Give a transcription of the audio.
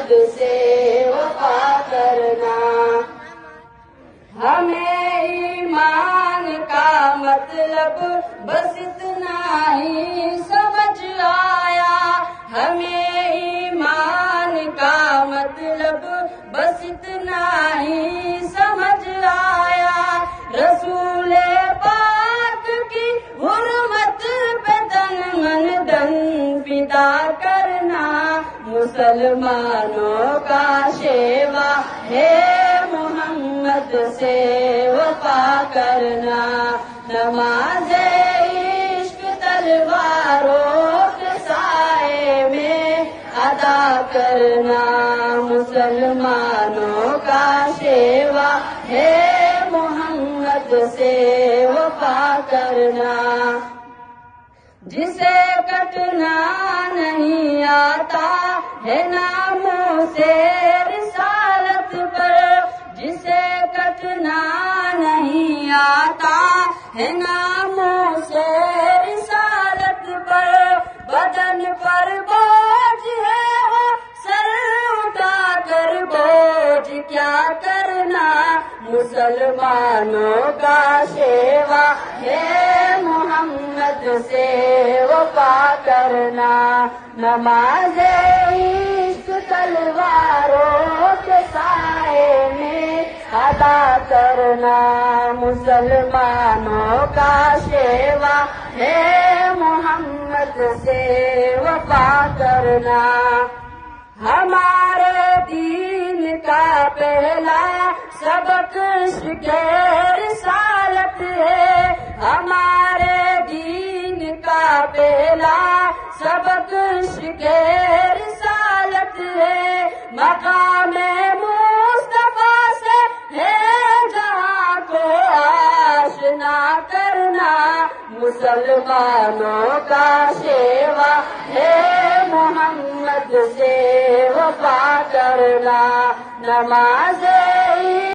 محمد سے وفا کرنا. ہمیں ایمان کا مطلب بس اتنا ہی سمجھ آیا. ہمیں ایمان کا مطلب بس اتنا ہی سمجھ آیا. رسول پاک کی حرمت پہ تن من دن فدا کرنا. مسلمانوں کا شیوا ہے محمد سے وفا کرنا. نماز عشق تلواروں کے سائے میں ادا کرنا. مسلمانوں کا شیوا ہے محمد سے وفا کرنا. جسے کٹنا نہیں آتا ہے ناموں سے رسالت پر. جسے کٹنا نہیں آتا ہے ناموں سے رسالت پر. بدن پر بوجھ ہے وہ سر اٹھا کر بوجھ کیا کرنا. مسلمانوں کا شیوا ہے محمد سے وفا کرنا. نماز عشق تلواروں کے سائے میں ادا کرنا. مسلمانوں کا شیوا ہے محمد سے وفا کرنا. ہمارے دین کا پہلا سبق عشق رسالت ہے. ہمارے دین کا پہلا سبق عشق رسالت ہے. مقام مصطفیٰ سے ہے جہاں کو آشنا کرنا. مسلمانوں کا شیوا ہے محمد سے وفا کرنا. نماز